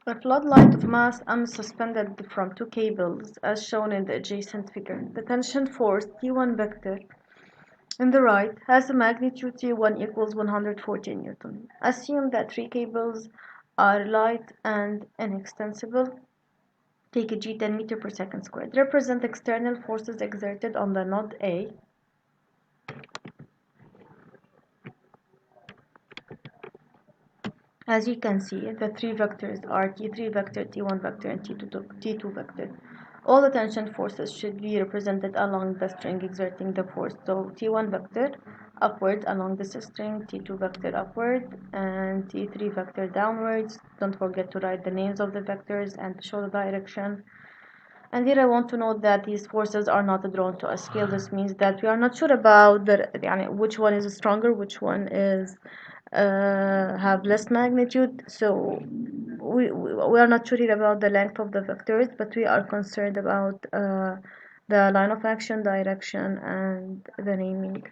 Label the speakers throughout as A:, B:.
A: A floodlight of mass M suspended from two cables, as shown in the adjacent figure. The tension force T1 vector in the right has a magnitude T1 equals 140 Newton. Assume that three cables are light and inextensible. Take a G 10 meter per second squared. Represent external forces exerted on the node A. As you can see, the three vectors are T3 vector, T1 vector, and T2 vector. All the tension forces should be represented along the string exerting the force. So T1 vector upward along this string, T2 vector upward, and T3 vector downwards. Don't forget to write the names of the vectors and show the direction. And here I want to note that these forces are not drawn to a scale. This means that we are not sure about which one is stronger, which one is have less magnitude. So we are not sure here about the length of the vectors, but we are concerned about the line of action, direction, and the naming.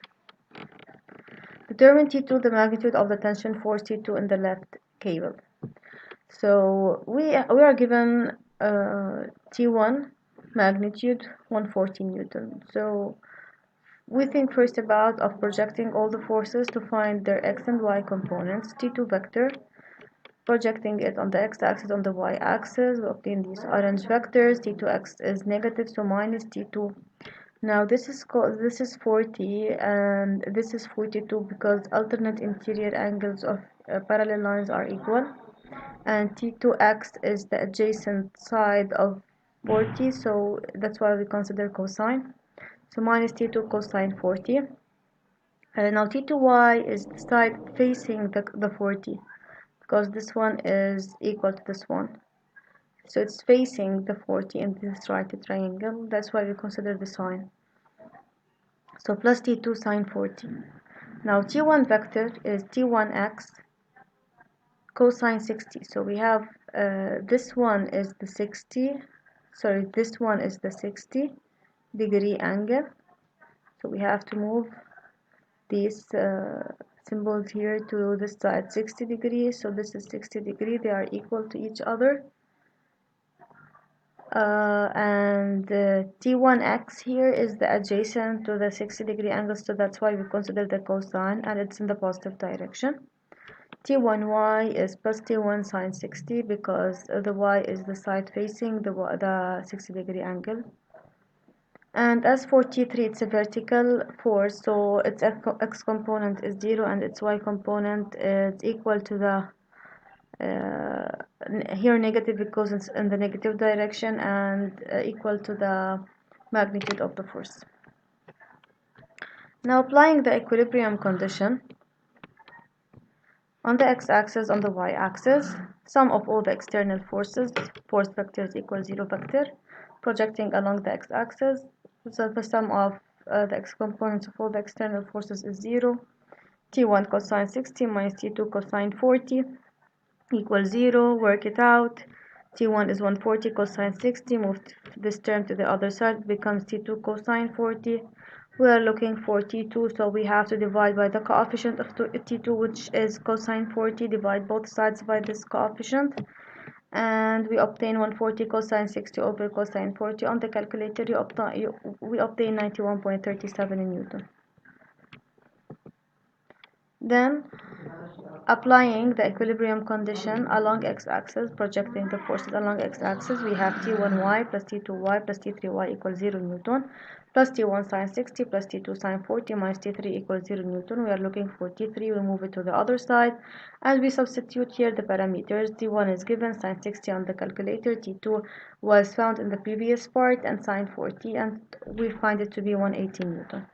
A: Determine T2, the magnitude of the tension force T2 in the left cable. So we are given T1 magnitude 140 Newton. So we think first about projecting all the forces to find their x and y components. T2 vector, projecting it on the x-axis, on the y-axis, we obtain these orange vectors. T2x is negative, so minus T2. Now this is 40 and this is 42 because alternate interior angles of parallel lines are equal. And T2x is the adjacent side of 40, so that's why we consider cosine. So minus T2 cosine 40. Now T2y is the side facing the 40, because this one is equal to this one. So it's facing the 40 in this right triangle. That's why we consider the sine. So plus T2 sine 40. Now T1 vector is T1x cosine 60. So we have this one is the 60 degree angle. So we have to move these symbols here to this side 60 degrees. So this is 60 degree, they are equal to each other. And T1x here is the adjacent to the 60 degree angle, so that's why we consider the cosine, and it's in the positive direction. T1y is plus T1 sine 60 because the y is the side facing the 60 degree angle. And as for T3, it's a vertical force, so its x component is 0 and its y component is equal to the here negative because it's in the negative direction, and equal to the magnitude of the force. Now applying the equilibrium condition on the x-axis, on the y-axis, sum of all the external forces, force vectors equals 0 vector, projecting along the x-axis. So the sum of the x components of all the external forces is 0. T1 cosine 60 minus T2 cosine 40 equals 0. Work it out. T1 is 140 cosine 60. Move this term to the other side, becomes T2 cosine 40. We are looking for T2, so we have to divide by the coefficient of T2, which is cosine 40. Divide both sides by this coefficient, and we obtain 140 cosine 60 over cosine 40. On the calculator, we obtain 91.37 in Newton. Then, applying the equilibrium condition along x-axis, projecting the forces along x-axis, we have T1y plus T2y plus T3y equals 0 Newton, plus T1 sine 60 plus T2 sine 40 minus T3 equals 0 Newton. We are looking for T3, we move it to the other side, and we substitute here the parameters. T1 is given, sine 60 on the calculator, T2 was found in the previous part, and sine 40, and we find it to be 180 Newton.